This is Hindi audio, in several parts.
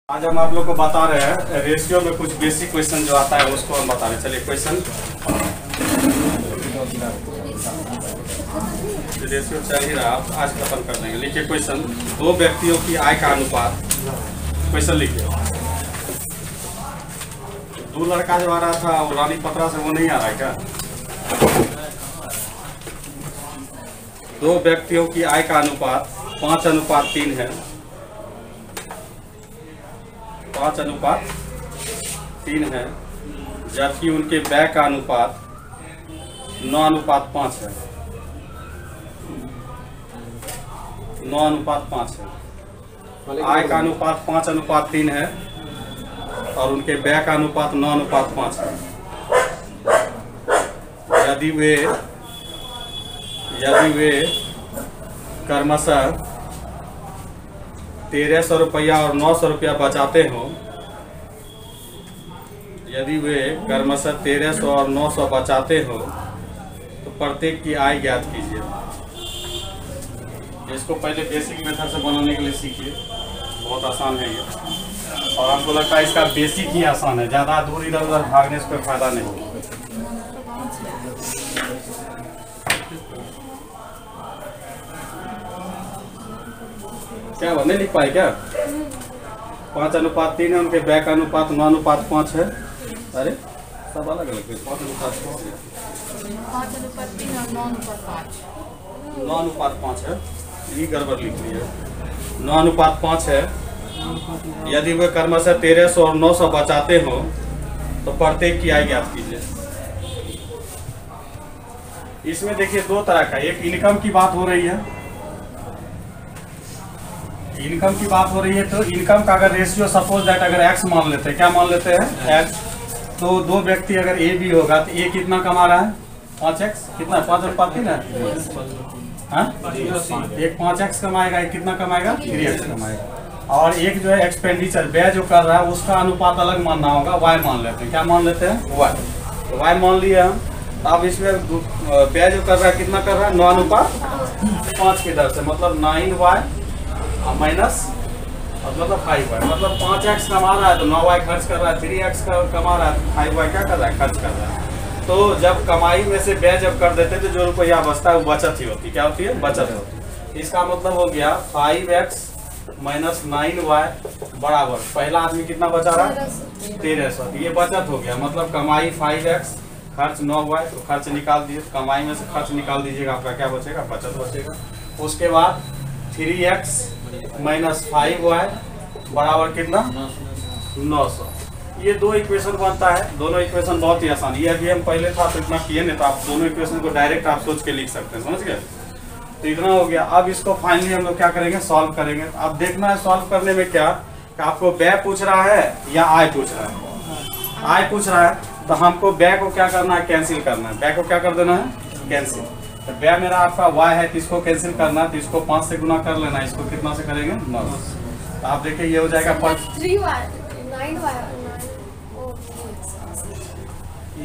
आज हम आप लोग को बता रहे हैं रेशियो में कुछ बेसिक क्वेश्चन जो आता है उसको हम बता रहे हैं। चलिए क्वेश्चन रेशियो चल ही रहा, आप आज खत्म कर देंगे। लिखिए क्वेश्चन, दो व्यक्तियों की आय का अनुपात। क्वेश्चन लिखिए। दो लड़का जो आ रहा था वो रानी पत्रा से, वो नहीं आ रहा है क्या? दो व्यक्तियों की आय का अनुपात 5:3 है। 5:3 है, जबकि उनके व्यय का अनुपात 9:5 है। 9:5 है। आय का अनुपात 5:3 है और उनके व्यय का अनुपात 9:5 है। यदि वे क्रमशः 1300 रुपया और 900 रुपया बचाते हो, यदि वे क्रमशः 1300 और 900 बचाते हो तो प्रत्येक की आय ज्ञात कीजिए। इसको पहले बेसिक मेथड से बनाने के लिए सीखिए, बहुत आसान है ये। और हमको लगता है इसका बेसिक ही आसान है, ज़्यादा दूर इधर उधर भागने से कोई फायदा नहीं होगा। क्या नहीं लिख पाए क्या? 5:3 है, उनके व्यय का अनुपात 9:5 है। अरे सब अलग अलग 9:5 है, ये गड़बड़ लिख ली है। 9:5 है। यदि वे क्रमशः 1300 और 900 बचाते हो तो प्रत्येक की आय ज्ञात कीजिए। इसमें देखिए दो तरह का, एक इनकम की बात हो रही है। इनकम की बात हो रही है तो इनकम का अगर रेशियो सपोज दैट अगर x मान लेते हैं, क्या मान लेते हैं? x। तो दो व्यक्ति अगर ए बी होगा तो ए कितना कमा रहा है? 5x। कितना? 5:3 है। एक 5x कमाएगा, एक कितना कमाएगा? 3x कमाएगा। और एक जो है एक्सपेंडिचर व्यय जो कर रहा है उसका अनुपात अलग मानना होगा, y मान लेते हैं। क्या मान लेते हैं? y। तो y मान लिया हम। अब इसमें व्यय जो कर रहा है कितना कर रहा है? 9:5 की दर से, मतलब 9y माइनस मतलब 5y, मतलब 5x कमा रहा है तो 9y खर्च कर रहा है, 3x कमा रहा है तो 5y क्या कर रहा है? खर्च कर रहा है। तो जब कमाई में से व्यय जब कर देते तो जो रुपया बचता है वो बचत ही होती है। क्या होती है? बचत होती है। इसका मतलब हो गया 5x माइनस 9y बराबर, पहला आदमी कितना बचा रहा है? 1300। ये बचत हो गया, मतलब कमाई 5x, खर्च 9y। तो खर्च निकाल दिए, कमाई में से खर्च निकाल दीजिएगा, आपका क्या बचेगा? बचत बचेगा। उसके बाद 3x माइनस 5y बराबर कितना? 900। ये दो इक्वेशन बनता है। दोनों इक्वेशन बहुत ही आसान, ये अभी हम पहले था तो इतना किए नहीं, तो आप दोनों इक्वेशन को डायरेक्ट आप सोच के लिख सकते हैं। समझ गए? तो इतना हो गया। अब इसको फाइनली हम लोग क्या करेंगे? सॉल्व करेंगे। अब देखना है सॉल्व करने में क्या कि आपको व्यय पूछ रहा है या आय पूछ रहा है। आय पूछ रहा है तो हमको व्यय को क्या करना है? कैंसिल करना है। व्यय को क्या कर देना है? कैंसिल। तो व्यय मेरा आपका y है तो इसको कैंसिल करना है, तो इसको 5 से गुना कर लेना है। इसको कितना से करेंगे? 9। तो आप देखिए ये हो जाएगा 9y।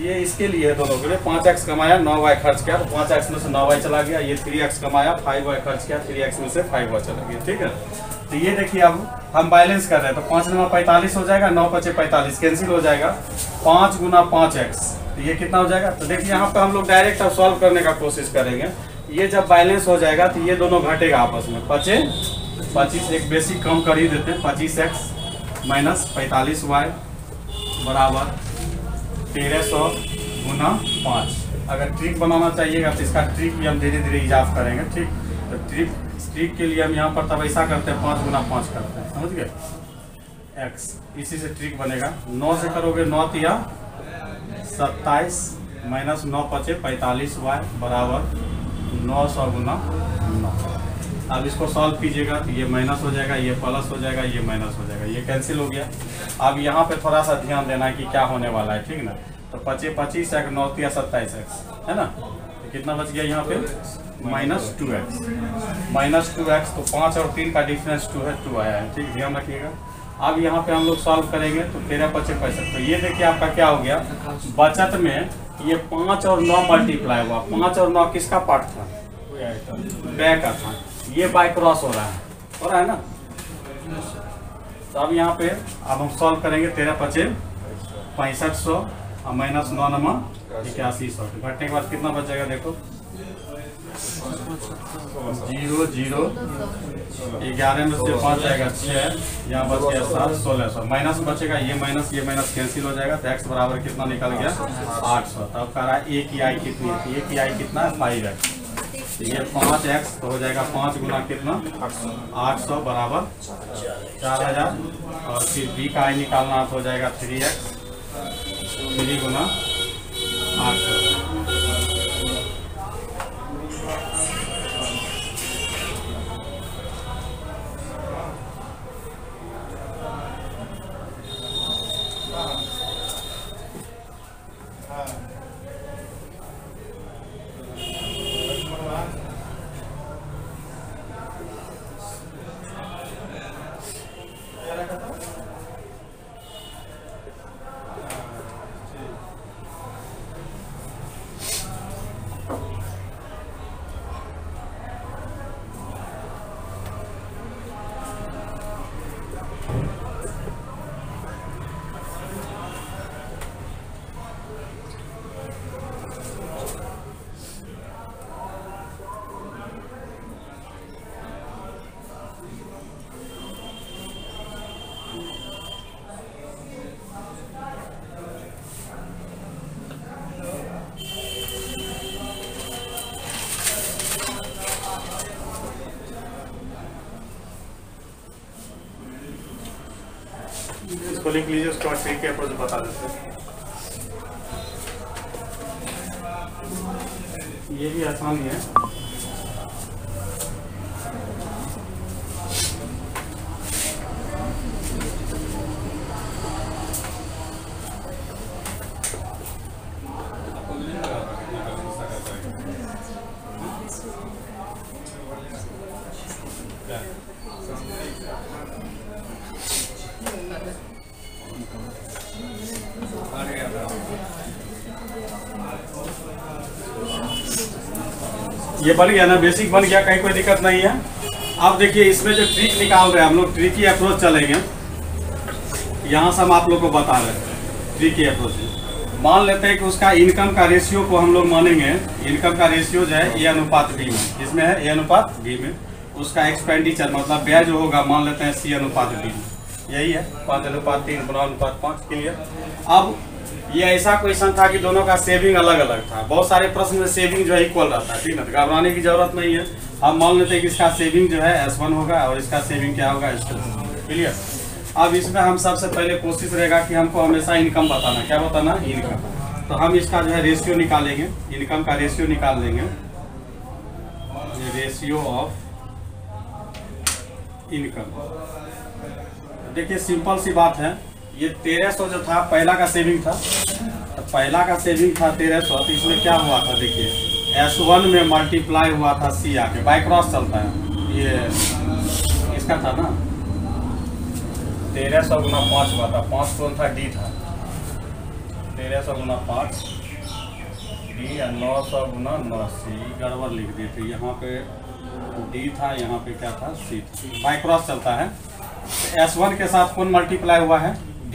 ये इसके लिए है दोनों के लिए। 5x कमाया, 9y खर्च किया, तो 5x में से 9y चला गया। ये 3x कमाया, 5y खर्च किया, 3x में से 5y चला गया। ठीक है, तो ये देखिए अब हम बैलेंस कर रहे हैं तो 5 9 45 हो जाएगा, 9 5 45 कैंसिल हो जाएगा। 5 गुना 5x, तो ये कितना हो जाएगा? तो देखिए यहाँ पे हम लोग डायरेक्ट अब सॉल्व करने का कोशिश करेंगे। ये जब बैलेंस हो जाएगा तो ये दोनों घटेगा आपस में। 25 एक बेसिक कम कर ही देते हैं। 25x माइनस 45y बराबर 1300 गुना 5। अगर ट्रिक बनाना चाहिएगा तो इसका ट्रिक भी हम धीरे धीरे इजाफ करेंगे। ठीक, तो ट्रिक के लिए हम यहाँ पर तब ऐसा करते हैं, 5 गुना 5 करते हैं। समझ गए? x, इसी से ट्रिक बनेगा। 9 से करोगे 9 तिया 27 माइनस 9 5 45y बराबर 900 गुना 9। अब इसको सॉल्व कीजिएगा तो ये माइनस हो जाएगा, ये प्लस हो जाएगा, ये माइनस हो जाएगा, ये कैंसिल हो गया। अब यहाँ पे थोड़ा सा ध्यान देना है कि क्या होने वाला है। ठीक ना? तो 25 एक 9 तिया 27x है ना, तो कितना बच गया यहाँ पे? -2x। तो 5 और 3 का डिफरेंस 2 है, 2 आया है। ठीक, ध्यान रखिएगा। अब यहाँ पे हम लोग सॉल्व करेंगे तो 13 5 65। तो ये देखिए आपका क्या हो गया? बचत में ये 5 और 9 मल्टीप्लाई हुआ। 5 और 9 किसका पार्ट था? व्यय का था। ये बाय क्रॉस हो रहा है ना। तो अब यहाँ पे अब हम सॉल्व करेंगे 13×5=6500 और माइनस 9×8100 घटने के बाद कितना बचेगा देखो 0 0 11 में से 5 जाएगा 6 यहाँ बच गया 7 1600 माइनस बचेगा ये माइनस कैंसिल हो जाएगा तो x बराबर कितना निकल गया 800। तब कह रहा है a की आई कितनी है a की आई कितना है 5x ये 5x तो हो जाएगा 5 गुना कितना 800 बराबर 4000 और फिर b का आई निकालना तो हो जाएगा 3x 3 गुना 800। इसको लिख लीजिए उसके बाद ट्रिक के अप्रोच बता देते हैं। ये भी आसान ही है। ये बन गया ना, बेसिक बन गया, कहीं कोई दिक्कत नहीं है। अब देखिए इसमें जो ट्रिक निकाल रहे हैं हम लोग, ट्रिकी अप्रोच चलेंगे। यहाँ से हम आप लोग को बता रहे हैं ट्रिकी अप्रोच। मान लेते हैं कि उसका इनकम का रेशियो को हम लोग मानेंगे, इनकम का रेशियो जो है A/B में, इसमें है A/B में। उसका एक्सपेंडिचर मतलब व्यय जो होगा मान लेते हैं C/D में, यही है 5:3 9:5 क्लियर। अब ये ऐसा क्वेश्चन था कि दोनों का सेविंग अलग अलग था। बहुत सारे प्रश्न में सेविंग जो है इक्वल रहता है, ठीक है, तो घबराने की जरूरत नहीं है। हम मान लेते हैं कि इसका सेविंग जो है S1 होगा और इसका सेविंग क्या होगा S2, क्लियर। अब इसमें हम सबसे पहले कोशिश रहेगा कि हमको हमेशा इनकम बताना, क्या बताना, इनकम। तो हम इसका जो है रेशियो निकालेंगे, इनकम का रेशियो निकाल लेंगे, रेशियो ऑफ इनकम। देखिए सिंपल सी बात है, ये 1300 जो था पहला का सेविंग था, तो पहला का सेविंग था 1300। तो इसमें क्या हुआ था देखिए, S1 में मल्टीप्लाई हुआ था C आके, बाय क्रॉस चलता है, ये इसका था ना 1300 गुना 5 हुआ था, 5 कौन था, D था, 1300 गुना 5 D या 900 गुना 9 C, गड़बड़ लिख दिए थे, यहाँ पे D था, यहाँ पे क्या था, C था, बाय क्रॉस चलता है। S1 के साथ कौन मल्टीप्लाई हुआ है, D,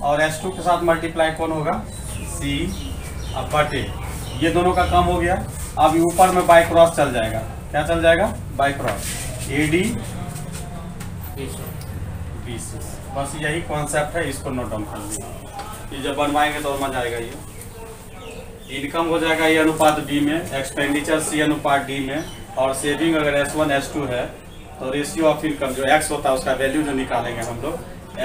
और S2 के साथ मल्टीप्लाई कौन होगा, C और बटे, ये दोनों का कम हो गया। अब ऊपर में बाय क्रॉस चल जाएगा, क्या चल जाएगा, बाय क्रॉस, AD BC। बस यही कॉन्सेप्ट है, इसको नोट डाउन कर लीजिए, ये जब बनवाएंगे तो मजा आएगा। ये इनकम हो जाएगा A/D में, एक्सपेंडिचर C/D में, और सेविंग अगर S1 S2 है तो रेशियो ऑफ इनकम जो x होता है उसका वैल्यू जो निकालेंगे हम लोग,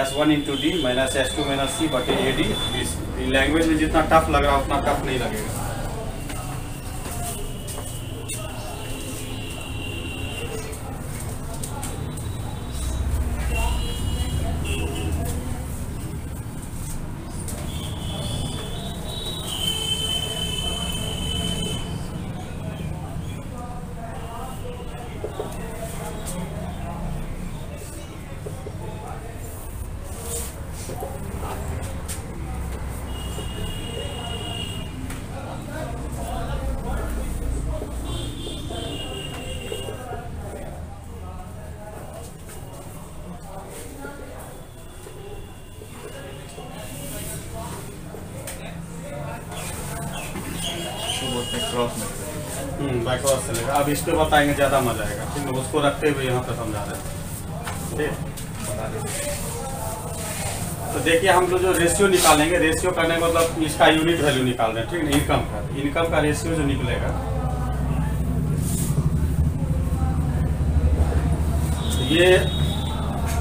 S1 × D minus S2 minus C बटे AD BC। लैंग्वेज में जितना टफ लग रहा है उतना टफ नहीं लगेगा। बाई क्रॉस चलेगा। अब इस पे बताएंगे, ज़्यादा मजा आएगा। ठीक है, उसको रखते हुए यहाँ पे समझा रहे हैं। ठीक, तो देखिए हम लोग जो रेशियो निकालेंगे, रेशियो करने का मतलब इसका यूनिट वैल्यू निकाल रहे हैं। ठीक है, इनकम का रेशियो जो निकलेगा, ये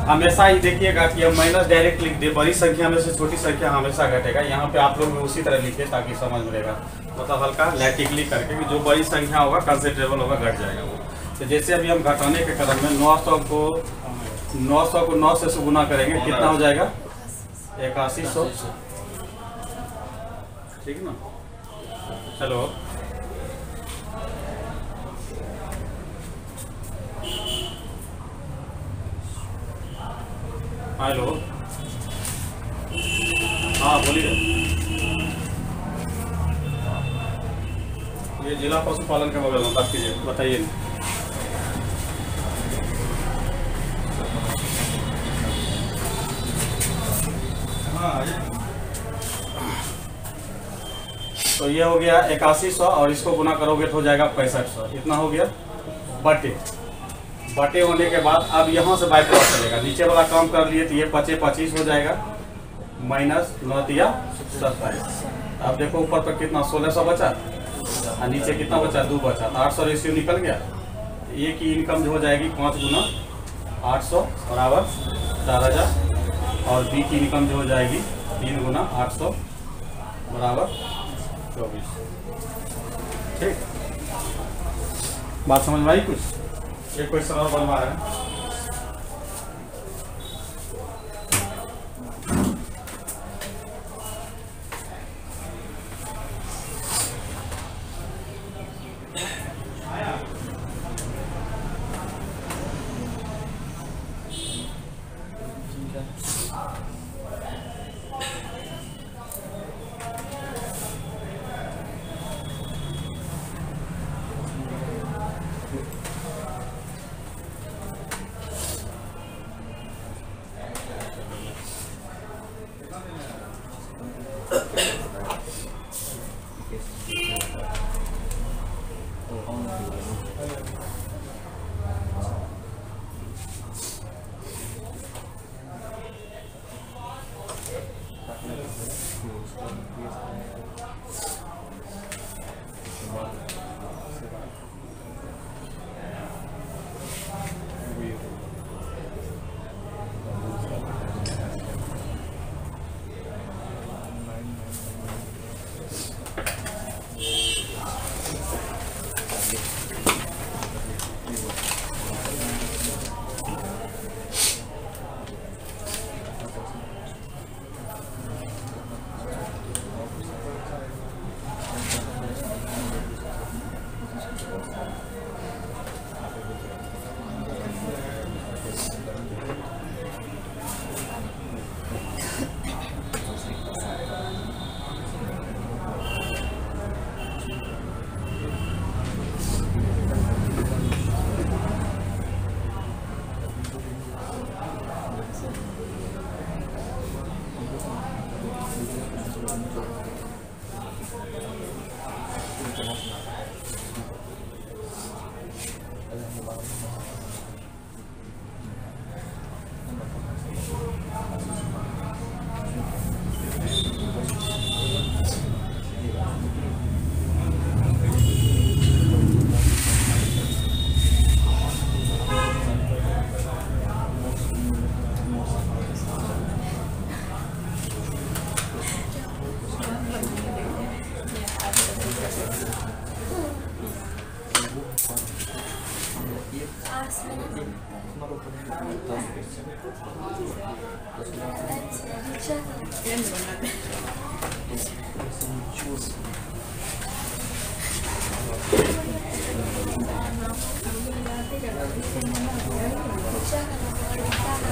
हमेशा ही देखिएगा कि हम माइनस डायरेक्ट लिख दे, बड़ी संख्या में से छोटी संख्या हमेशा घटेगा। यहाँ पे आप लोग उसी तरह लिखे ताकि समझ मिलेगा, मतलब हल्का लैटिकली करके कि जो बड़ी संख्या होगा कंसिडरेबल होगा, घट जाएगा वो। तो जैसे अभी हम घटाने के क्रम में 900 को 9 से गुना करेंगे, कितना हो जाएगा? 8100। ठीक ना? चलो हेलो, हाँ बोलिए। ये जिला पशुपालन के बगल में, बात कीजिए, बताइए। हाँ, तो ये हो गया 8100 और इसको गुना करोगे तो हो जाएगा 6500। इतना हो गया बटे होने के बाद अब यहाँ से बाई क्रॉस चलेगा। नीचे वाला काम कर लिए तो ये 25 हो जाएगा, माइनस 9 या 27। अब देखो ऊपर पर कितना 1600 बचा और नीचे कितना बचा? 2 बचा, तो 800 रेशियो निकल गया। ए की इनकम जो हो जाएगी 5 गुना 800 बराबर 4000, और बी की इनकम जो हो जाएगी 3 गुना 800 बराबर 24। ठीक, बात समझ में आई? कुछ एक क्वेश्चन और बनवा रहे हैं।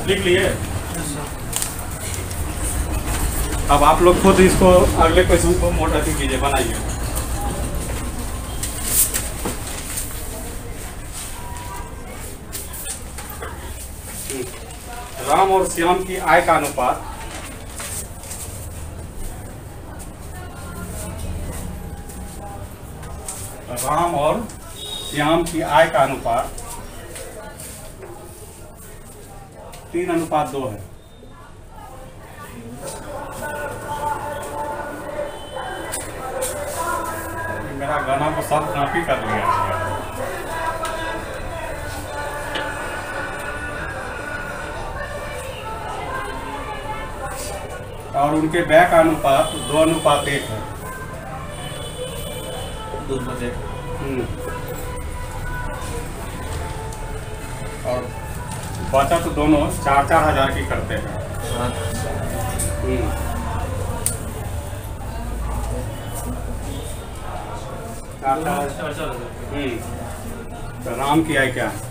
लिख लिए। अब आप लोग खुद इसको अगले क्वेश्चन को मोटा कीजिए, बनाइए। राम और श्याम की आय का अनुपात राम और श्याम की आय का अनुपात 3:2 है। मेरा गाना को सब कॉपी कर लिया है। और उनके व्यय का अनुपात 2:1 है। और बचत दोनों 4-4 हजार की करते हैं। तो राम की आय क्या है?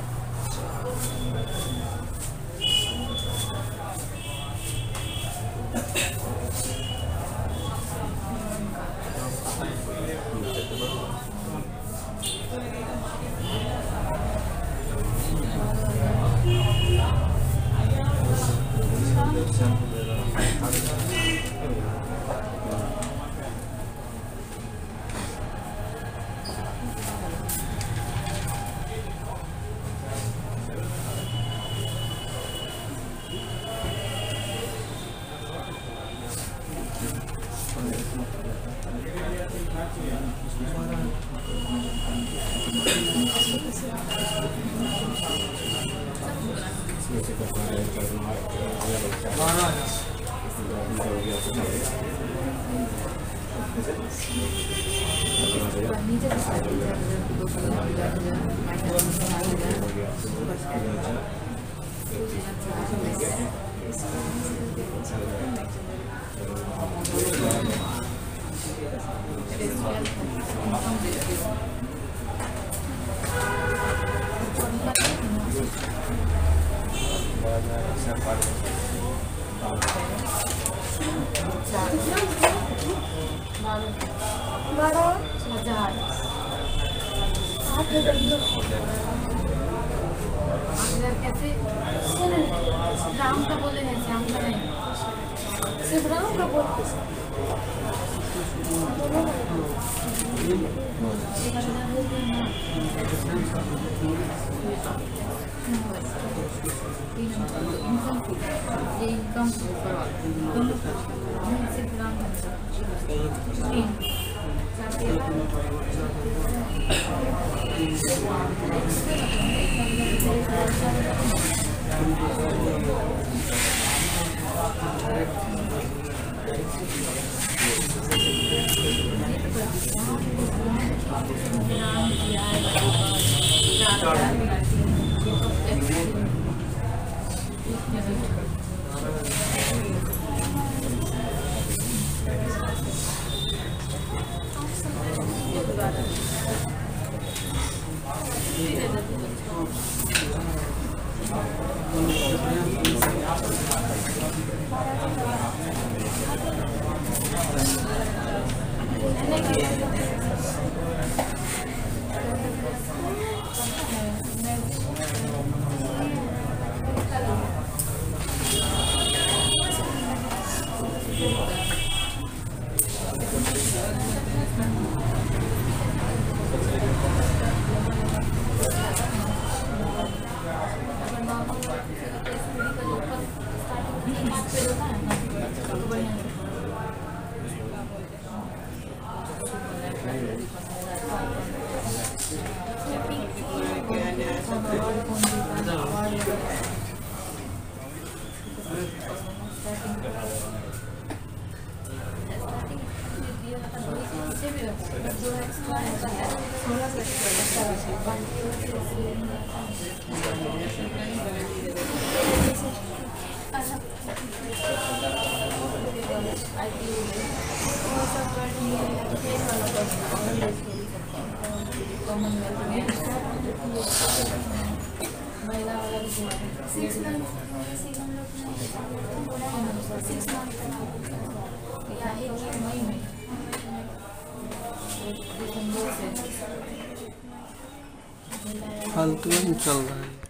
राम का बोले हैं, श्याम का नहीं, सिर्फ राम का बोलते इनकम सिर्फ राम फालतू में चल रहा है।